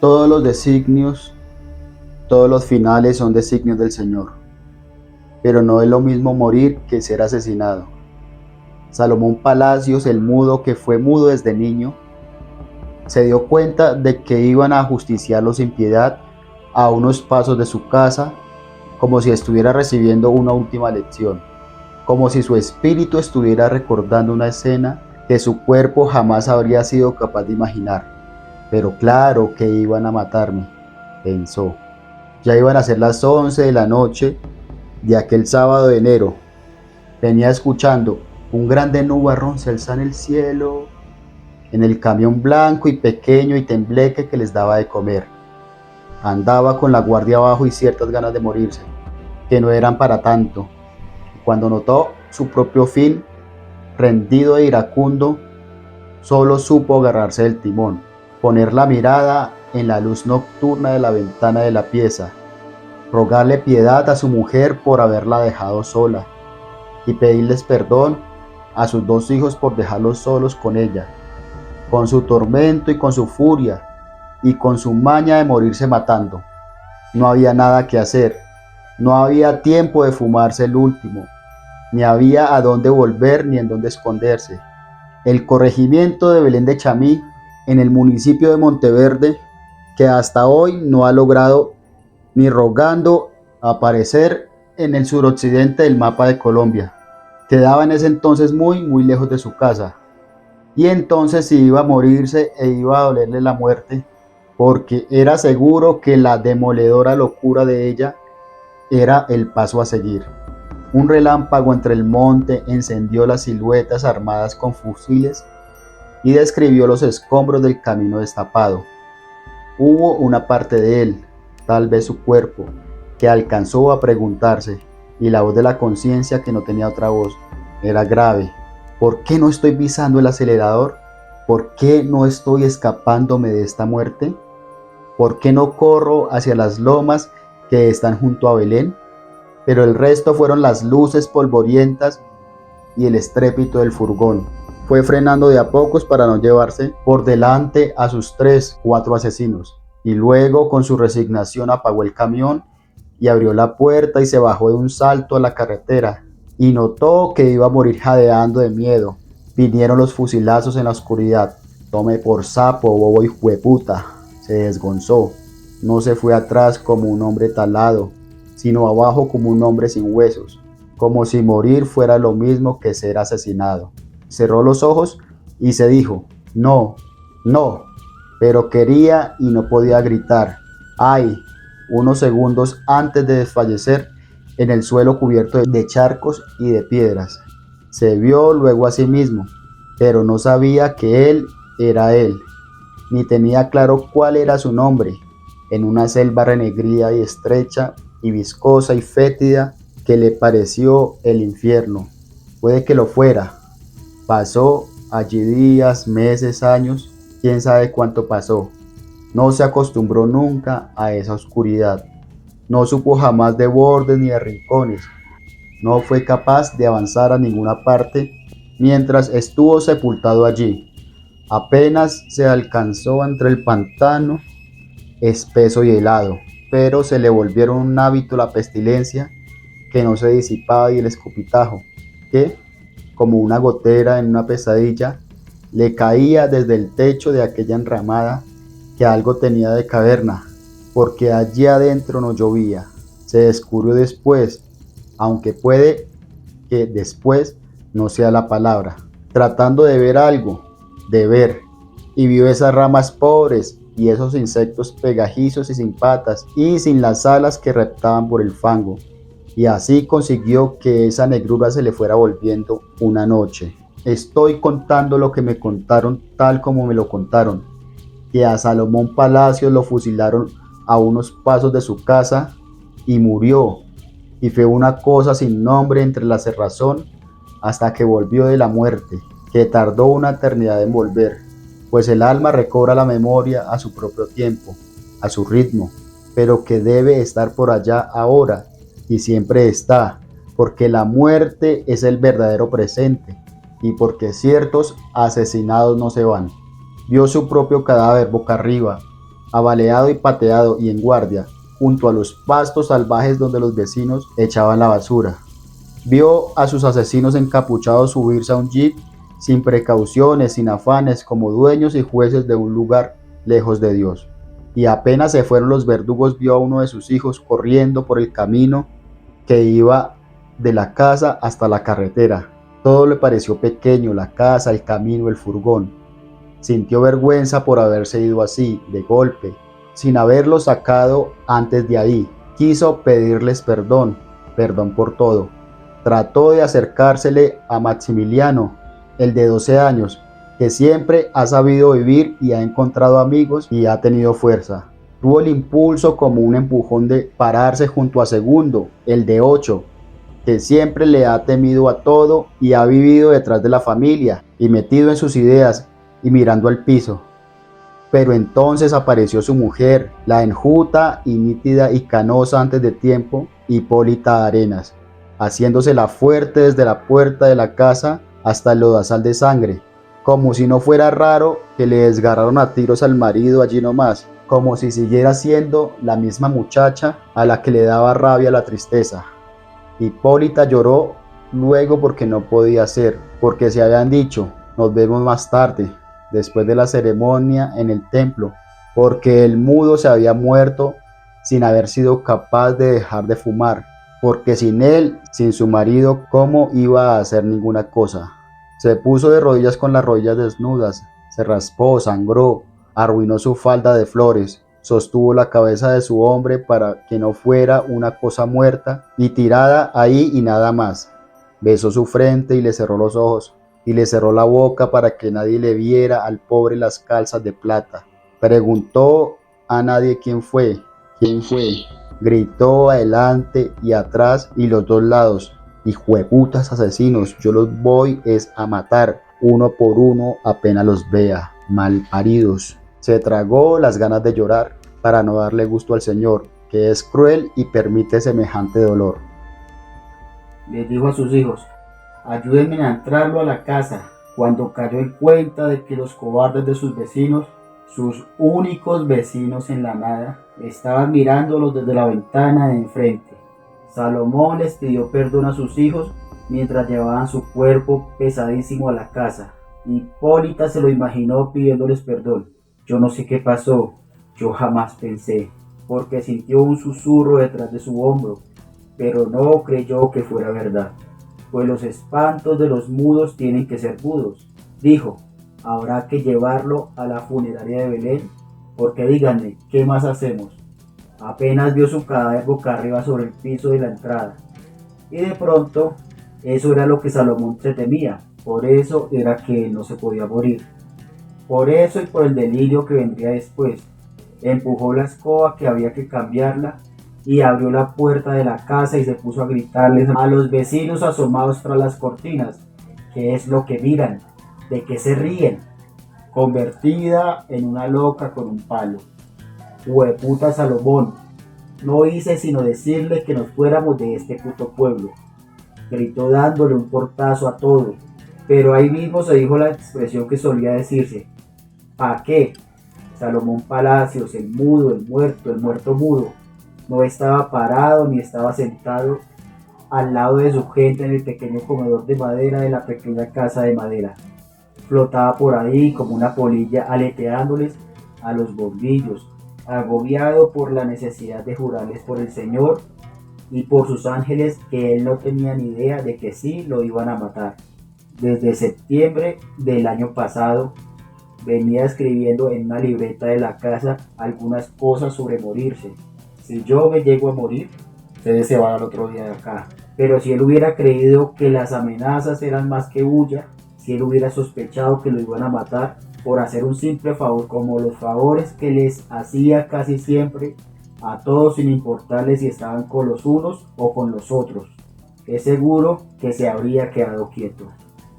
Todos los designios, todos los finales son designios del Señor, pero no es lo mismo morir que ser asesinado. Salomón Palacios, el mudo que fue mudo desde niño, se dio cuenta de que iban a ajusticiarlo sin piedad a unos pasos de su casa, como si estuviera recibiendo una última lección, como si su espíritu estuviera recordando una escena que su cuerpo jamás habría sido capaz de imaginar. Pero claro que iban a matarme, pensó. Ya iban a ser las 11 de la noche de aquel sábado de enero. Venía escuchando un grande nubarrón se alza en el cielo, en el camión blanco y pequeño y tembleque que les daba de comer. Andaba con la guardia abajo y ciertas ganas de morirse, que no eran para tanto. Cuando notó su propio fin, rendido e iracundo, solo supo agarrarse del timón, poner la mirada en la luz nocturna de la ventana de la pieza, rogarle piedad a su mujer por haberla dejado sola y pedirles perdón a sus 2 hijos por dejarlos solos con ella, con su tormento y con su furia y con su maña de morirse matando. No había nada que hacer, no había tiempo de fumarse el último, ni había a dónde volver ni en dónde esconderse. El corregimiento de Belén de Chamí, en el municipio de Monteverde, que hasta hoy no ha logrado ni rogando aparecer en el suroccidente del mapa de Colombia, quedaba en ese entonces muy lejos de su casa. Y entonces si iba a morirse e iba a dolerle la muerte, porque era seguro que la demoledora locura de ella era el paso a seguir. Un relámpago entre el monte encendió las siluetas armadas con fusiles y describió los escombros del camino destapado. Hubo una parte de él, tal vez su cuerpo, que alcanzó a preguntarse, y la voz de la conciencia, que no tenía otra voz, era grave. ¿Por qué no estoy pisando el acelerador? ¿Por qué no estoy escapándome de esta muerte? ¿Por qué no corro hacia las lomas que están junto a Belén? Pero el resto fueron las luces polvorientas y el estrépito del furgón. Fue frenando de a pocos para no llevarse por delante a sus 3-4 asesinos, y luego con su resignación apagó el camión y abrió la puerta y se bajó de un salto a la carretera, y notó que iba a morir jadeando de miedo. Vinieron los fusilazos en la oscuridad. Tome por sapo, bobo y jueputa. Se desgonzó. No se fue atrás como un hombre talado, sino abajo como un hombre sin huesos, como si morir fuera lo mismo que ser asesinado. Cerró los ojos y se dijo, no, no, pero quería y no podía gritar. ¡Ay! Unos segundos antes de desfallecer en el suelo cubierto de charcos y de piedras. Se vio luego a sí mismo, pero no sabía que él era él, ni tenía claro cuál era su nombre, en una selva renegrida y estrecha y viscosa y fétida que le pareció el infierno. Puede que lo fuera. Pasó allí días, meses, años, quién sabe cuánto pasó. No se acostumbró nunca a esa oscuridad. No supo jamás de bordes ni de rincones. No fue capaz de avanzar a ninguna parte mientras estuvo sepultado allí. Apenas se alcanzó entre el pantano espeso y helado, pero se le volvieron un hábito la pestilencia que no se disipaba y el escupitajo, que, como una gotera en una pesadilla, le caía desde el techo de aquella enramada que algo tenía de caverna, porque allí adentro no llovía. Se descubrió después, aunque puede que después no sea la palabra, tratando de ver algo, de ver, y vio esas ramas pobres y esos insectos pegajizos y sin patas y sin las alas que reptaban por el fango, y así consiguió que esa negrura se le fuera volviendo una noche. Estoy contando lo que me contaron tal como me lo contaron, que a Salomón Palacios lo fusilaron a unos pasos de su casa y murió, y fue una cosa sin nombre entre la cerrazón hasta que volvió de la muerte, que tardó una eternidad en volver, pues el alma recobra la memoria a su propio tiempo, a su ritmo, pero que debe estar por allá ahora, y siempre está, porque la muerte es el verdadero presente, y porque ciertos asesinados no se van. Vio su propio cadáver boca arriba, abaleado y pateado y en guardia, junto a los pastos salvajes donde los vecinos echaban la basura. Vio a sus asesinos encapuchados subirse a un jeep sin precauciones, sin afanes, como dueños y jueces de un lugar lejos de Dios. Y apenas se fueron los verdugos, vio a uno de sus hijos corriendo por el camino que iba de la casa hasta la carretera. Todo le pareció pequeño, la casa, el camino, el furgón. Sintió vergüenza por haberse ido así, de golpe, sin haberlo sacado antes de ahí. Quiso pedirles perdón, perdón por todo. Trató de acercársele a Maximiliano, el de 12 años, que siempre ha sabido vivir y ha encontrado amigos y ha tenido fuerza. Tuvo el impulso como un empujón de pararse junto a Segundo, el de 8, que siempre le ha temido a todo y ha vivido detrás de la familia y metido en sus ideas y mirando al piso. Pero entonces apareció su mujer, la enjuta y nítida y canosa antes de tiempo, Hipólita Arenas, haciéndosela fuerte desde la puerta de la casa hasta el lodazal de sangre, como si no fuera raro que le desgarraron a tiros al marido allí nomás, como si siguiera siendo la misma muchacha a la que le daba rabia la tristeza. Hipólita lloró luego porque no podía ser, porque se habían dicho, nos vemos más tarde, después de la ceremonia en el templo, porque el mudo se había muerto sin haber sido capaz de dejar de fumar, porque sin él, sin su marido, ¿cómo iba a hacer ninguna cosa? Se puso de rodillas con las rodillas desnudas, se raspó, sangró, arruinó su falda de flores, sostuvo la cabeza de su hombre para que no fuera una cosa muerta y tirada ahí y nada más. Besó su frente y le cerró los ojos y le cerró la boca para que nadie le viera al pobre las calzas de plata. Preguntó a nadie quién fue. ¿Quién fue? Gritó adelante y atrás y los dos lados. Hijueputas asesinos, yo los voy es a matar, uno por uno apenas los vea, malparidos. Se tragó las ganas de llorar para no darle gusto al Señor, que es cruel y permite semejante dolor. Les dijo a sus hijos, ayúdenme a entrarlo a la casa. Cuando cayó en cuenta de que los cobardes de sus vecinos, sus únicos vecinos en la nada, estaban mirándolos desde la ventana de enfrente. Salomón les pidió perdón a sus hijos mientras llevaban su cuerpo pesadísimo a la casa. Hipólita se lo imaginó pidiéndoles perdón. Yo no sé qué pasó, yo jamás pensé, porque sintió un susurro detrás de su hombro, pero no creyó que fuera verdad. Pues los espantos de los mudos tienen que ser mudos. Dijo, habrá que llevarlo a la funeraria de Belén, porque díganme, ¿qué más hacemos? Apenas vio su cadáver boca arriba sobre el piso de la entrada. Y de pronto, eso era lo que Salomón se temía, por eso era que él no se podía morir. Por eso y por el delirio que vendría después, empujó la escoba que había que cambiarla y abrió la puerta de la casa y se puso a gritarles a los vecinos asomados tras las cortinas, ¿qué es lo que miran? ¿De qué se ríen? Convertida en una loca con un palo. Hueputa Salomón, no hice sino decirle que nos fuéramos de este puto pueblo. Gritó dándole un portazo a todo, pero ahí mismo se dijo la expresión que solía decirse, ¿pa' qué? Salomón Palacios, el mudo, el muerto mudo, no estaba parado ni estaba sentado al lado de su gente en el pequeño comedor de madera de la pequeña casa de madera. Flotaba por ahí como una polilla aleteándoles a los bombillos, agobiado por la necesidad de jurarles por el Señor y por sus ángeles que él no tenía ni idea de que sí lo iban a matar. Desde septiembre del año pasado venía escribiendo en una libreta de la casa algunas cosas sobre morirse. Si yo me llego a morir, ustedes se van al otro día de acá. Pero si él hubiera creído que las amenazas eran más que bulla, si él hubiera sospechado que lo iban a matar por hacer un simple favor, como los favores que les hacía casi siempre a todos sin importarles si estaban con los unos o con los otros, es seguro que se habría quedado quieto.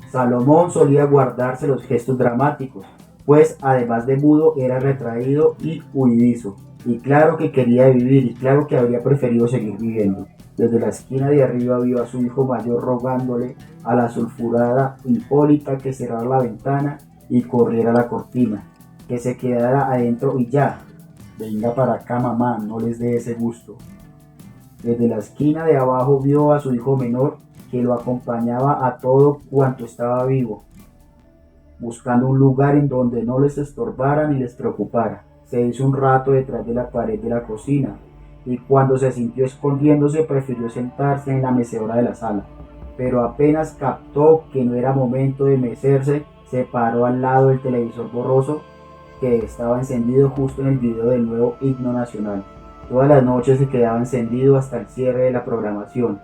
Salomón solía guardarse los gestos dramáticos, pues además de mudo era retraído y huidizo, y claro que quería vivir y claro que habría preferido seguir viviendo. Desde la esquina de arriba vio a su hijo mayor rogándole a la sulfurada Hipólita que cerrara la ventana y corriera la cortina, que se quedara adentro y ya. Venga para acá, mamá, no les dé ese gusto. Desde la esquina de abajo vio a su hijo menor, que lo acompañaba a todo cuanto estaba vivo, buscando un lugar en donde no les estorbara ni les preocupara. Se hizo un rato detrás de la pared de la cocina y cuando se sintió escondiéndose prefirió sentarse en la mecedora de la sala. Pero apenas captó que no era momento de mecerse, se paró al lado del televisor borroso que estaba encendido justo en el video del nuevo himno nacional. Todas las noches se quedaba encendido hasta el cierre de la programación,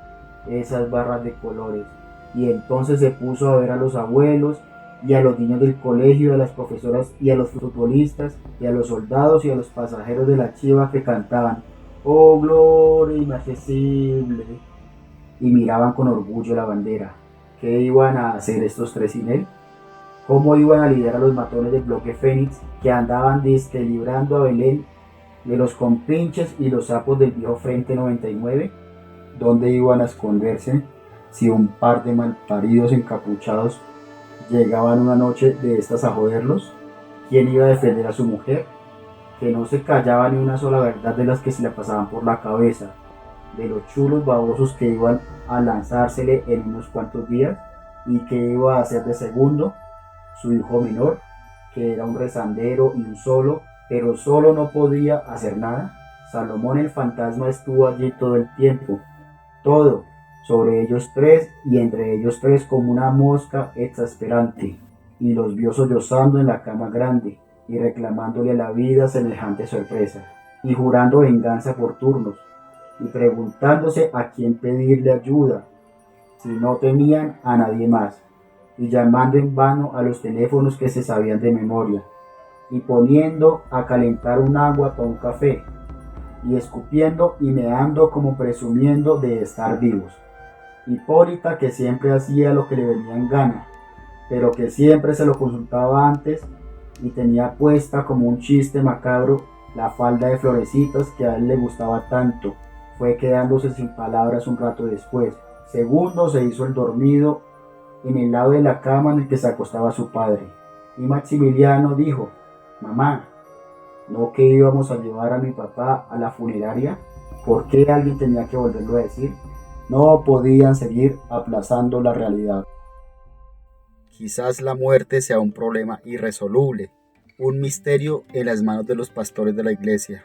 esas barras de colores, y entonces se puso a ver a los abuelos y a los niños del colegio, a las profesoras y a los futbolistas y a los soldados y a los pasajeros de la chiva que cantaban "Oh gloria inaccesible" y miraban con orgullo la bandera. ¿Qué iban a hacer estos tres sin él? ¿Cómo iban a lidiar a los matones del bloque Fénix que andaban disque librando a Belén de los compinches y los sapos del viejo Frente 99? ¿Dónde iban a esconderse si un par de malparidos encapuchados llegaban una noche de estas a joderlos? ¿Quién iba a defender a su mujer? Que no se callaba ni una sola verdad de las que se le pasaban por la cabeza, de los chulos babosos que iban a lanzársele en unos cuantos días, y que iba a hacer de segundo, su hijo menor, que era un rezandero y un solo, pero solo no podía hacer nada. Salomón el fantasma estuvo allí todo el tiempo, todo, sobre ellos tres y entre ellos tres como una mosca exasperante, y los vio sollozando en la cama grande y reclamándole a la vida semejante sorpresa, y jurando venganza por turnos, y preguntándose a quién pedirle ayuda, si no tenían a nadie más, y llamando en vano a los teléfonos que se sabían de memoria, y poniendo a calentar un agua para un café, y escupiendo y meando como presumiendo de estar vivos. Hipólita, que siempre hacía lo que le venía en gana, pero que siempre se lo consultaba antes, y tenía puesta como un chiste macabro la falda de florecitas que a él le gustaba tanto, fue quedándose sin palabras un rato después. Segundo se hizo el dormido en el lado de la cama en el que se acostaba su padre, y Maximiliano dijo: mamá, ¿no que íbamos a llevar a mi papá a la funeraria? ¿Por qué alguien tenía que volverlo a decir? No podían seguir aplazando la realidad. Quizás la muerte sea un problema irresoluble, un misterio en las manos de los pastores de la iglesia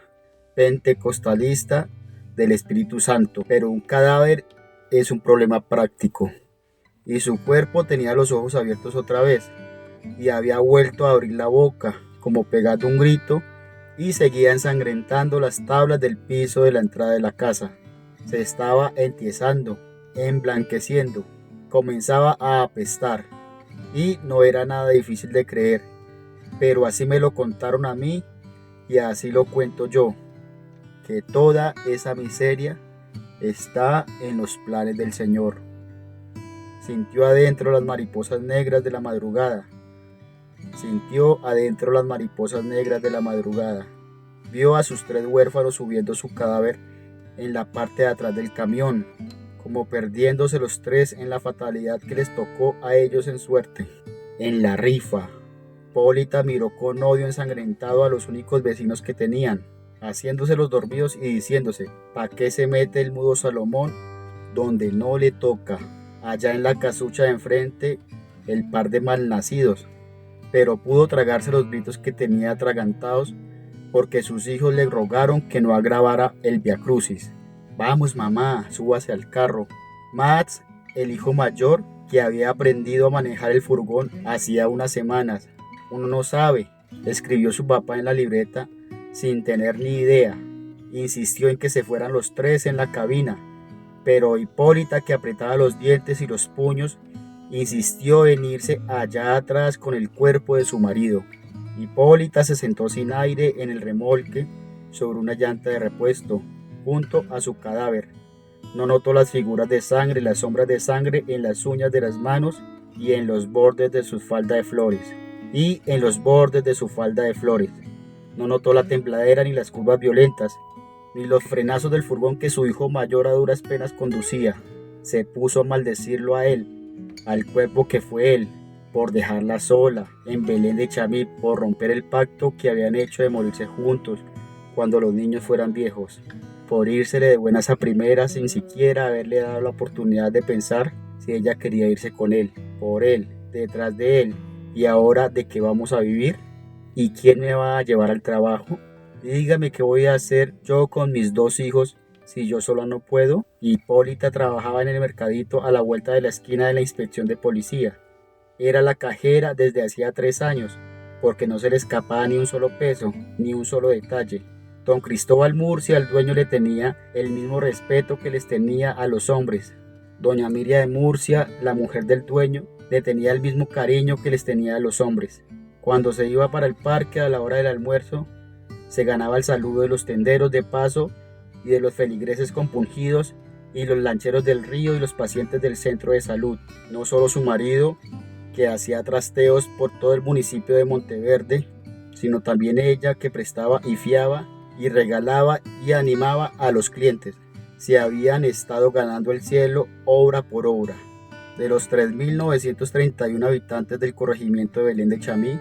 pentecostalista del Espíritu Santo, pero un cadáver es un problema práctico. Y su cuerpo tenía los ojos abiertos otra vez, y había vuelto a abrir la boca, como pegando un grito, y seguía ensangrentando las tablas del piso de la entrada de la casa. Se estaba entiesando, emblanqueciendo, comenzaba a apestar, y no era nada difícil de creer, pero así me lo contaron a mí, y así lo cuento yo, que toda esa miseria está en los planes del Señor. Sintió adentro las mariposas negras de la madrugada. Sintió adentro las mariposas negras de la madrugada. Vio a sus tres huérfanos subiendo su cadáver en la parte de atrás del camión, como perdiéndose los tres en la fatalidad que les tocó a ellos en suerte, en la rifa. Hipólita miró con odio ensangrentado a los únicos vecinos que tenían, haciéndose los dormidos y diciéndose: ¿pa' qué se mete el mudo Salomón donde no le toca? Allá en la casucha de enfrente, el par de malnacidos. Pero pudo tragarse los gritos que tenía atragantados, porque sus hijos le rogaron que no agravara el viacrucis. Vamos, mamá, súbase al carro. Max, el hijo mayor, que había aprendido a manejar el furgón hacía unas semanas. Uno no sabe, escribió su papá en la libreta sin tener ni idea. Insistió en que se fueran los tres en la cabina, pero Hipólita, que apretaba los dientes y los puños, insistió en irse allá atrás con el cuerpo de su marido. Hipólita se sentó sin aire en el remolque sobre una llanta de repuesto, junto a su cadáver. No notó las figuras de sangre, las sombras de sangre en las uñas de las manos y en los bordes de su falda de flores. No notó la tembladera ni las curvas violentas, ni los frenazos del furgón que su hijo mayor a duras penas conducía. Se puso a maldecirlo a él, al cuerpo que fue él, por dejarla sola en Belén de Chamí, por romper el pacto que habían hecho de morirse juntos, cuando los niños fueran viejos, por írsele de buenas a primeras sin siquiera haberle dado la oportunidad de pensar si ella quería irse con él, por él, detrás de él. ¿Y ahora de qué vamos a vivir? ¿Y quién me va a llevar al trabajo? Dígame qué voy a hacer yo con mis 2 hijos si yo sola no puedo. Hipólita trabajaba en el mercadito a la vuelta de la esquina de la inspección de policía. Era la cajera desde hacía 3 años, porque no se le escapaba ni un solo peso, ni un solo detalle. Don Cristóbal Murcia, el dueño, le tenía el mismo respeto que les tenía a los hombres. Doña Miria de Murcia, la mujer del dueño, le tenía el mismo cariño que les tenía a los hombres. Cuando se iba para el parque a la hora del almuerzo, se ganaba el saludo de los tenderos de paso y de los feligreses compungidos y los lancheros del río y los pacientes del centro de salud. No solo su marido, que hacía trasteos por todo el municipio de Monteverde, sino también ella, que prestaba y fiaba y regalaba y animaba a los clientes. Se habían estado ganando el cielo obra por obra. De los 3.931 habitantes del corregimiento de Belén de Chamí,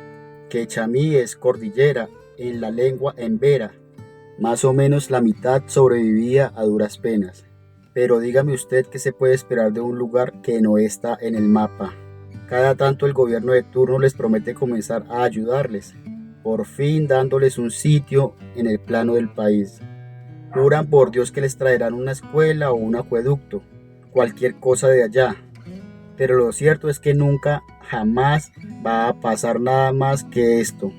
que Chamí es cordillera en la lengua embera, más o menos la mitad sobrevivía a duras penas. Pero dígame usted qué se puede esperar de un lugar que no está en el mapa. Cada tanto el gobierno de turno les promete comenzar a ayudarles, por fin dándoles un sitio en el plano del país. Juran por Dios que les traerán una escuela o un acueducto, cualquier cosa de allá. Pero lo cierto es que nunca, jamás va a pasar nada más que esto.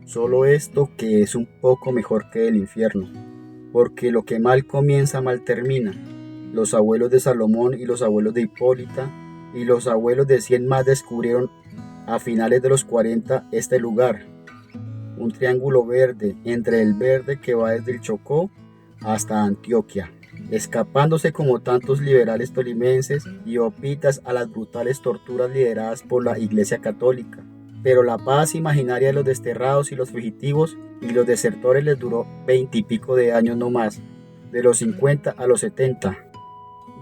Solo esto, que es un poco mejor que el infierno. Porque lo que mal comienza, mal termina. Los abuelos de Salomón y los abuelos de Hipólita y los abuelos de 100 más descubrieron a finales de los 40 este lugar. Un triángulo verde entre el verde que va desde el Chocó hasta Antioquia, escapándose como tantos liberales tolimenses y opitas a las brutales torturas lideradas por la Iglesia Católica. Pero la paz imaginaria de los desterrados y los fugitivos y los desertores les duró 20 y pico de años no más, de los 50 a los 70.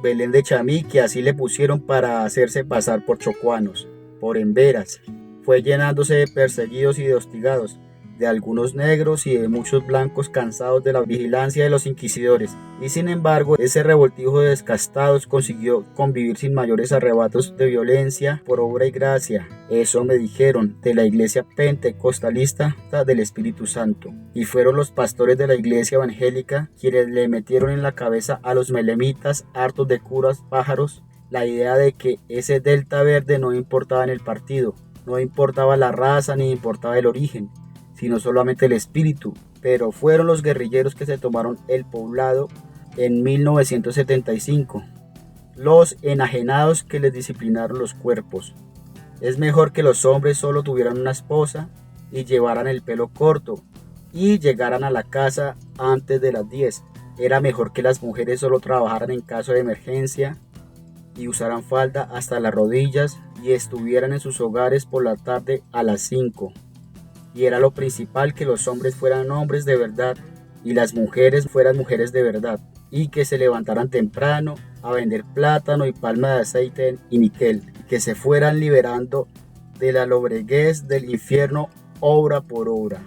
Belén de Chamí, que así le pusieron para hacerse pasar por chocuanos, por emberas, fue llenándose de perseguidos y de hostigados, de algunos negros y de muchos blancos cansados de la vigilancia de los inquisidores, y sin embargo ese revoltijo de descastados consiguió convivir sin mayores arrebatos de violencia por obra y gracia. Eso me dijeron de la iglesia pentecostalista del Espíritu Santo, y fueron los pastores de la iglesia evangélica quienes le metieron en la cabeza a los melemitas hartos de curas pájaros la idea de que ese delta verde no importaba en el partido, no importaba la raza ni importaba el origen, sino solamente el espíritu. Pero fueron los guerrilleros que se tomaron el poblado en 1975, los enajenados que les disciplinaron los cuerpos. Es mejor que los hombres solo tuvieran una esposa y llevaran el pelo corto y llegaran a la casa antes de las 10. Era mejor que las mujeres solo trabajaran en caso de emergencia y usaran falda hasta las rodillas y estuvieran en sus hogares por la tarde a las 5. Y era lo principal que los hombres fueran hombres de verdad y las mujeres fueran mujeres de verdad, y que se levantaran temprano a vender plátano y palma de aceite y níquel, y que se fueran liberando de la lobreguez del infierno obra por obra.